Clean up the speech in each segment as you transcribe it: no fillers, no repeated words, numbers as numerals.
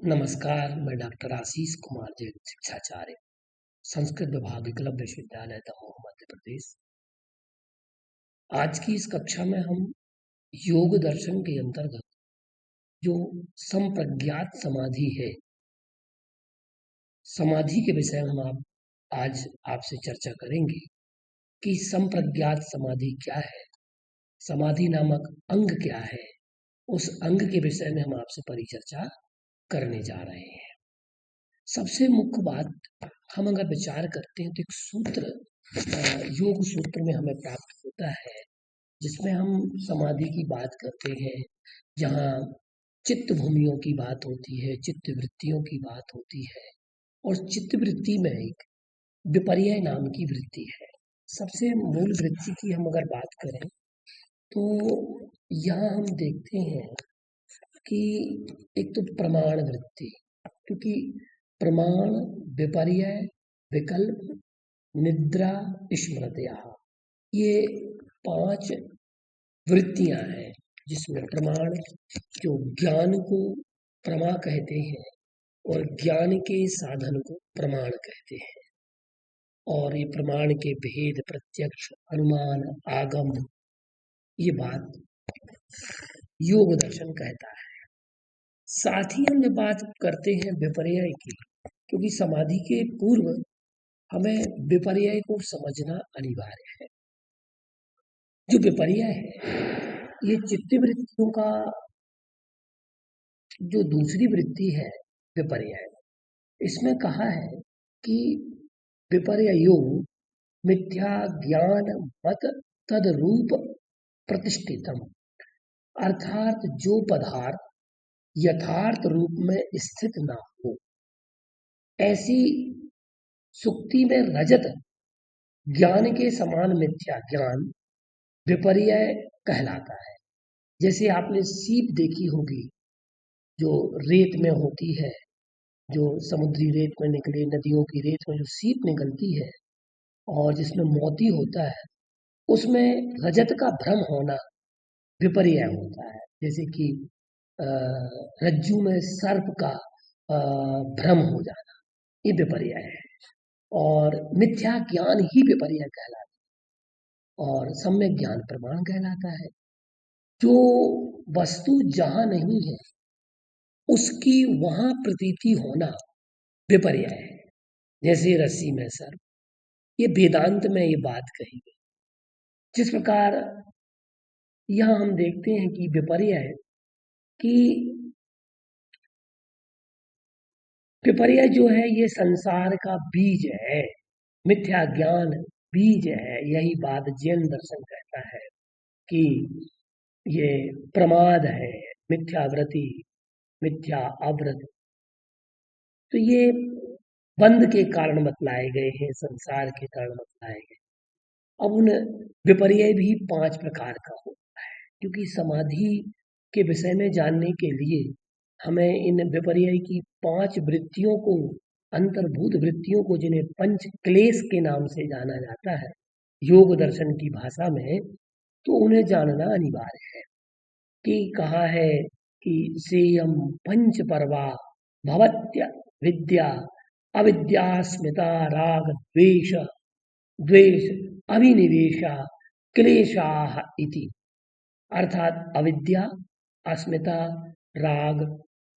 नमस्कार, मैं डॉक्टर आशीष कुमार जैन, शिक्षाचार्य, संस्कृत विभाग, एकलव्य विश्वविद्यालय दमोह, मध्य प्रदेश। आज की इस कक्षा में हम योग दर्शन के अंतर्गत जो संप्रज्ञात समाधि है, समाधि के विषय में हम आज आपसे चर्चा करेंगे कि संप्रज्ञात समाधि क्या है, समाधि नामक अंग क्या है। उस अंग के विषय में हम आपसे परिचर्चा करने जा रहे हैं। सबसे मुख्य बात, हम अगर विचार करते हैं तो एक सूत्र योग सूत्र में हमें प्राप्त होता है, जिसमें हम समाधि की बात करते हैं, जहाँ चित्त भूमियों की बात होती है, चित्त वृत्तियों की बात होती है, और चित्त वृत्ति में एक विपर्यय नाम की वृत्ति है। सबसे मूल वृत्ति की हम अगर बात करें तो यहाँ हम देखते हैं कि एक तो प्रमाण वृत्ति, क्योंकि प्रमाण, विपर्यय, विकल्प, निद्रा, स्मृतिया, ये 5 वृत्तियां हैं, जिसमें प्रमाण, जो ज्ञान को प्रमा कहते हैं और ज्ञान के साधन को प्रमाण कहते हैं, और ये प्रमाण के भेद, प्रत्यक्ष, अनुमान, आगम, ये बात योग दर्शन कहता है। साथ ही हम जब बात करते हैं विपर्यय की, क्योंकि समाधि के पूर्व हमें विपर्यय को समझना अनिवार्य है। जो विपर्यय है, ये चित्त वृत्तियों का जो दूसरी वृत्ति है विपर्यय, इसमें कहा है कि विपर्ययो मिथ्या ज्ञान मत तद रूप प्रतिष्ठितम, अर्थात जो पदार्थ यथार्थ रूप में स्थित ना हो, ऐसी सुक्ति में रजत ज्ञान के समान मिथ्या ज्ञान विपर्यय कहलाता है। जैसे आपने सीप देखी होगी, जो रेत में होती है, जो समुद्री रेत में निकले, नदियों की रेत में जो सीप निकलती है और जिसमें मोती होता है, उसमें रजत का भ्रम होना विपर्यय होता है। जैसे कि रज्जू में सर्प का भ्रम हो जाना, ये विपर्यय है। और मिथ्या ज्ञान ही विपर्यय कहलाता है, और सम्यक ज्ञान प्रमाण कहलाता है। जो वस्तु जहां नहीं है उसकी वहां प्रतीति होना विपर्यय है। जैसे रस्सी में सर्प, ये वेदांत में ये बात कही गई। जिस प्रकार यहां हम देखते हैं कि विपर्यय कि विपर्यय जो है ये संसार का बीज है, मिथ्या ज्ञान बीज है। यही बात जैन दर्शन कहता है कि ये प्रमाद है, मिथ्यावृत्ति, मिथ्या अव्रत। तो ये बंध के कारण बतलाए गए हैं, संसार के कारण बतलाए गए। अब उन विपर्यय भी 5 प्रकार का होता है, क्योंकि समाधि के विषय में जानने के लिए हमें इन विपर्यय की 5 वृत्तियों को, अंतर्भूत वृत्तियों को, जिन्हें पंच क्लेश के नाम से जाना जाता है योग दर्शन की भाषा में, तो उन्हें जानना अनिवार्य है। कि कहा है कि सेयम पंच पर्वा भवत्य विद्या अविद्या स्मिता राग द्वेष द्वेष अभिनिवेशा क्लेशाः इति, अर्थात अविद्या, अस्मिता, राग,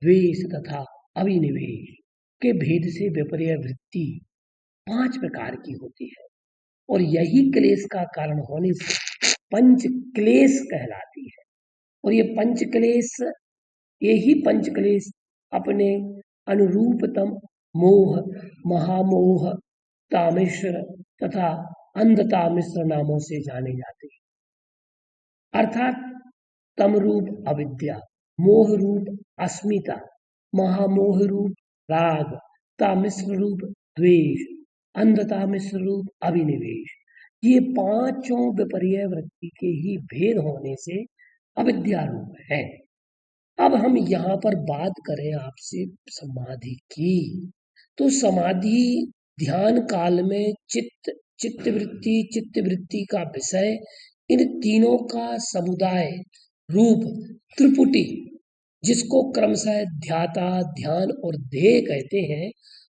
द्वेष तथा अभिनिवेश के भेद से विपर्यय वृत्ति 5 प्रकार की होती है, और यही क्लेश का कारण होने से पंच क्लेश कहलाती है। और ये पंच क्लेश, यही पंच क्लेश अपने अनुरूपतम मोह, महामोह, तामिश्र तथा अंधतामिश्र नामों से जाने जाते हैं। अर्थात तम रूप अविद्या, मोह रूप अस्मिता, महामोह रूप राग, तामिश्र रूप द्वेष, अंधतामिश्र रूप अभिनिवेश, ये 5 विपर्यय वृत्ति के ही भेद होने से अविद्या रूप है। अब हम यहाँ पर बात करें आपसे समाधि की, तो समाधि ध्यान काल में चित्त वृत्ति का विषय, इन तीनों का समुदाय रूप त्रिपुटी जिसको क्रमशः ध्याता, ध्यान और ध्येय कहते हैं,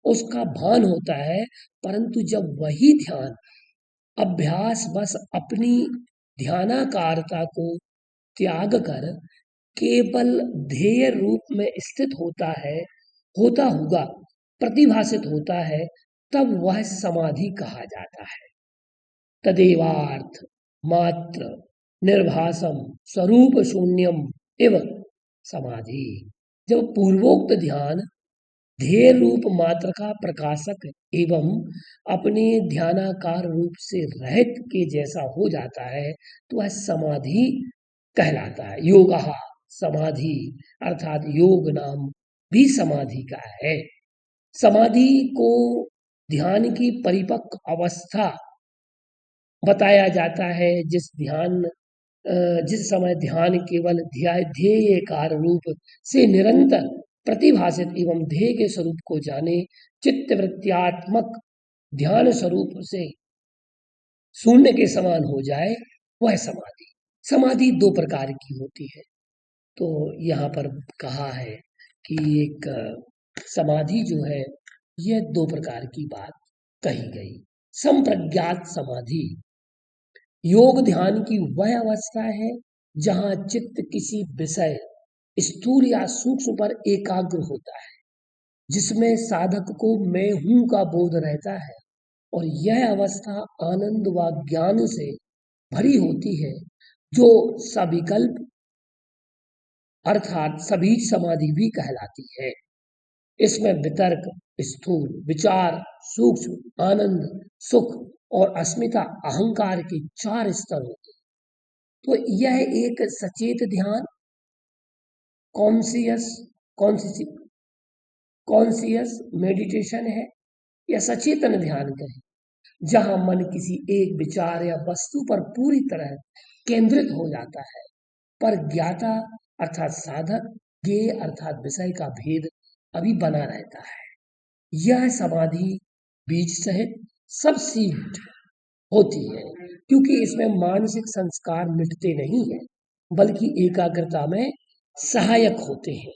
उसका भान होता है। परंतु जब वही ध्यान अभ्यास बस अपनी ध्यानाकारता को त्याग कर केवल ध्येय रूप में स्थित होता हुआ प्रतिभासित होता है, तब वह समाधि कहा जाता है। तदेवार्थ मात्र निर्भासम स्वरूप शून्यम इव समाधि। जब पूर्वोक्त ध्यान ध्येय रूप मात्र का प्रकाशक एवं अपने ध्यानाकार रूप से रहित के जैसा हो जाता है, तो वह समाधि कहलाता है। योगः समाधि अर्थात योग नाम भी समाधि का है। समाधि को ध्यान की परिपक्व अवस्था बताया जाता है। जिस समय ध्यान केवल ध्येय कार रूप से निरंतर प्रतिभासित एवं ध्येय के स्वरूप को जाने, चित्तवृत्त्यात्मक ध्यान स्वरूप से शून्य के समान हो जाए, वह समाधि। समाधि दो प्रकार की होती है। तो यहाँ पर कहा है कि एक समाधि जो है, यह दो प्रकार की बात कही गई। संप्रज्ञात समाधि योग ध्यान की वह अवस्था है जहाँ चित्त किसी विषय स्थूल या सूक्ष्म पर एकाग्र होता है, जिसमें साधक को मैं हूं का बोध रहता है, और यह अवस्था आनंद व ज्ञान से भरी होती है, जो सविकल्प अर्थात सभी समाधि भी कहलाती है। इसमें वितर्क, स्थूल, विचार, सूक्ष्म, आनंद, सुख और अस्मिता, अहंकार के चार स्तर होते हैं। तो यह एक सचेत ध्यान, कॉन्सियस कॉन्सियस मेडिटेशन है, या सचेतन ध्यान कहें, जहां मन किसी एक विचार या वस्तु पर पूरी तरह केंद्रित हो जाता है, पर ज्ञाता अर्थात साधक, ज्ञेय अर्थात विषय का भेद अभी बना रहता है। यह समाधि बीज सहित सब सीध होती है, क्योंकि इसमें मानसिक संस्कार मिटते नहीं हैं, बल्कि एकाग्रता में सहायक होते हैं।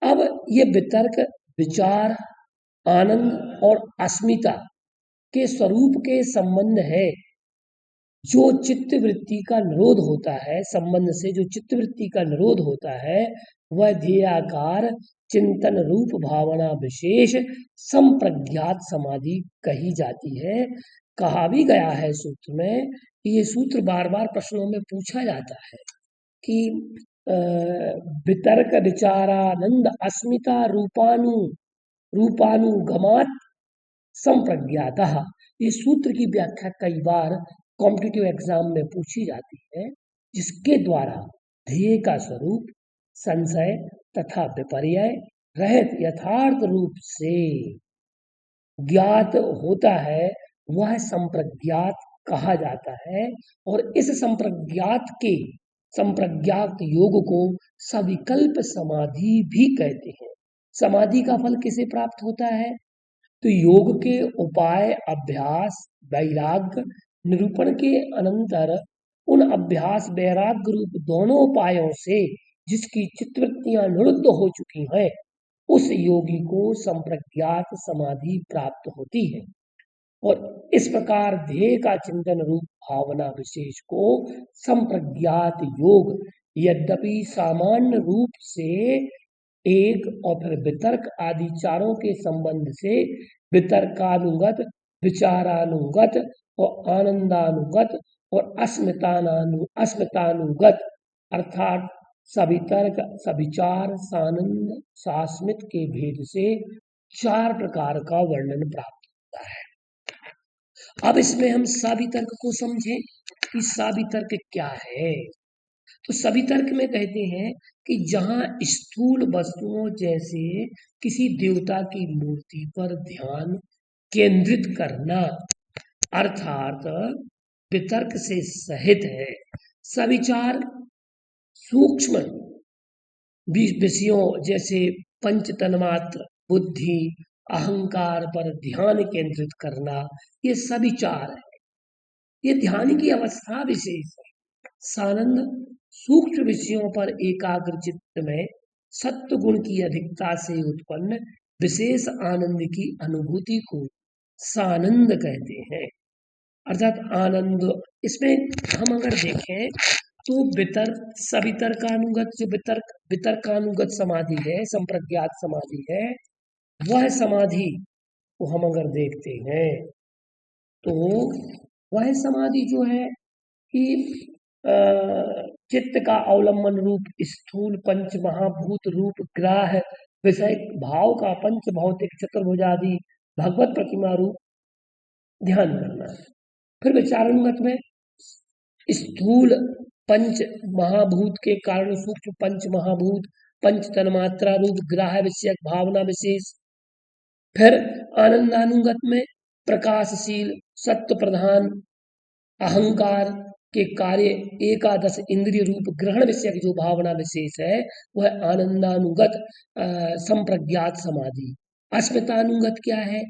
अब ये वितर्क, विचार, आनंद और अस्मिता के स्वरूप के संबंध है। जो चित्तवृत्ति का निरोध होता है, संबंध से जो चित्तवृत्ति का निरोध होता है, वह ध्येयाकार चिंतन रूप भावना विशेष संप्रज्ञात समाधि कही जाती है। कहा भी गया है सूत्र में, ये सूत्र बार बार प्रश्नों में पूछा जाता है कि वितर्क विचारानंद अस्मिता रूपानुगमात संप्रज्ञातः। इस सूत्र की व्याख्या कई बार कॉम्पिटिटिव एग्जाम में पूछी जाती है, जिसके द्वारा ध्येय का स्वरूप संशय तथा विपर्य रहित यथार्थ रूप से ज्ञात होता है, वह संप्रज्ञात कहा जाता है। और इस संप्रज्ञात योग को सविकल्प समाधि भी कहते हैं। समाधि का फल किसे प्राप्त होता है? तो योग के उपाय, अभ्यास, वैराग्य निरूपण के अनंतर उन अभ्यास वैराग्य रूप दोनों उपायों से जिसकी चित्तवृत्तियां निरुद्ध हो चुकी हैं, उस योगी को संप्रज्ञात समाधि प्राप्त होती है। और इस प्रकार ध्येय का चिंतन रूप भावना विशेष को संप्रज्ञात योग, यद्यपि सामान्य रूप से एक और फिर वितर्क आदि चारों के संबंध से वितर्कानुगत, विचारानुगत और आनंदानुगत और अस्मितानुगत अर्थात सवितर्क, सविचार, सानंद, सास्मित के भेद से चार प्रकार का वर्णन प्राप्त होता है। अब इसमें हम सवितर्क को समझें कि सवितर्क क्या है। तो सवितर्क में कहते हैं कि जहां स्थूल वस्तुओं जैसे किसी देवता की मूर्ति पर ध्यान केंद्रित करना अर्थात वितर्क से सहित है। सविचार सूक्ष्म विषयों जैसे पंच तन्मात्र, बुद्धि, अहंकार पर ध्यान केंद्रित करना, ये सविचार है। ये ध्यान की अवस्था विशेष है। सानंद सूक्ष्म विषयों पर एकाग्र चित्त में सत्व गुण की अधिकता से उत्पन्न विशेष आनंद की अनुभूति को सानंद कहते हैं। अर्थात आनंद, इसमें हम अगर देखें तो सवितर्कानुगत जो वितर्कानुगत समाधि है, संप्रज्ञात समाधि है, वह समाधि को हम अगर देखते हैं तो वह समाधि जो है कि चित्त का अवलंबन रूप स्थूल पंच महाभूत रूप ग्राह विषय भाव का पंच भौतिक चतुर्भुजादि भगवत प्रतिमा रूप ध्यान करना। फिर विचारानुगत में स्थूल पंच महाभूत के कारण सूक्ष्म पंच महाभूत पंच तन्मात्रा रूप ग्राह विषयक भावना विशेष। फिर आनंदानुगत में प्रकाशशील सत्व प्रधान अहंकार के कार्य एकादश इंद्रिय रूप ग्रहण विषयक जो भावना विशेष है वह आनंदानुगत संप्रज्ञात समाधि। अस्मितानुगत क्या है,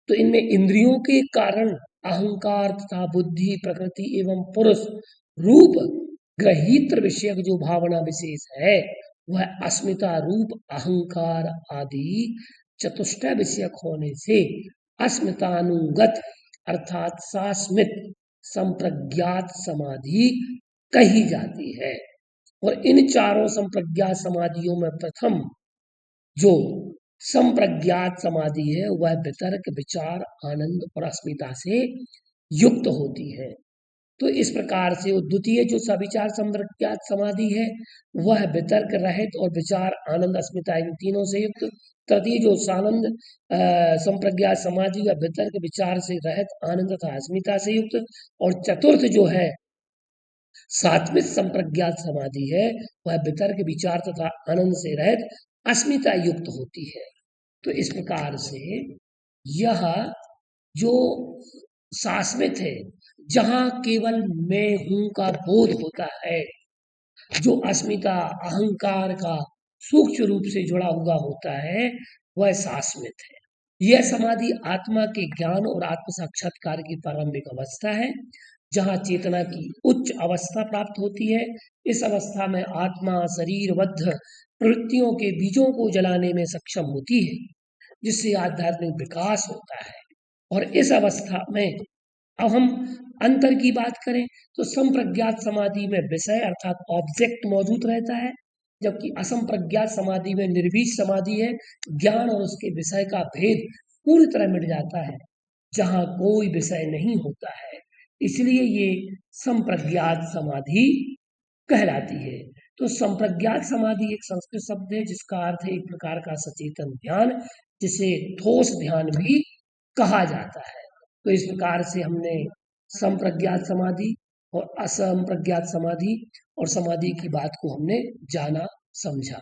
तो इनमें इंद्रियों के कारण अहंकार तथा बुद्धि प्रकृति एवं पुरुष रूप ग्रहीत्र विषयक जो भावना विशेष है वह अस्मिता रूप अहंकार आदि चतुष्टय विषयक होने से अस्मितानुगत अर्थात सास्मित संप्रज्ञात समाधि कही जाती है। और इन चारों संप्रज्ञात समाधियों में प्रथम जो संप्रज्ञात समाधि है वह वितर्क विचार आनंद और अस्मिता से युक्त होती है। तो इस प्रकार से वो द्वितीय जो सविचार संप्रज्ञात समाधि है वह वितर्क रहित और विचार आनंद अस्मिता इन तीनों से युक्त। तृतीय जो सानंद संप्रज्ञात समाधि वह वितर्क विचार से रहित आनंद तथा अस्मिता से युक्त। और चतुर्थ जो है सात्विक संप्रज्ञात समाधि है वह वितर्क विचार तथा आनंद से रहित अस्मिता युक्त होती है। तो इस प्रकार से यह जो शाश्वत है, जहां केवल मैं हूं का बोध होता है, जो अस्मिता अहंकार का सूक्ष्म रूप से जुड़ा हुआ होता है वह शाश्वत है। यह समाधि आत्मा के ज्ञान और आत्म साक्षात्कार की प्रारंभिक अवस्था है, जहां चेतना की उच्च अवस्था प्राप्त होती है। इस अवस्था में आत्मा शरीरबद्ध प्रवृत्तियों के बीजों को जलाने में सक्षम होती है, जिससे आध्यात्मिक विकास होता है। और इस अवस्था में अब हम अंतर की बात करें तो संप्रज्ञात समाधि में विषय अर्थात ऑब्जेक्ट मौजूद रहता है, जबकि असंप्रज्ञात समाधि में निर्विष समाधि है, ज्ञान और उसके विषय का भेद पूरी तरह मिट जाता है, जहां कोई विषय नहीं होता है। इसलिए ये संप्रज्ञात समाधि कहलाती है। तो संप्रज्ञात समाधि एक संस्कृत शब्द है जिसका अर्थ है एक प्रकार का सचेतन ध्यान, जिसे ठोस ध्यान भी कहा जाता है। तो इस प्रकार से हमने संप्रज्ञात समाधि और असंप्रज्ञात समाधि और समाधि की बात को हमने जाना समझा।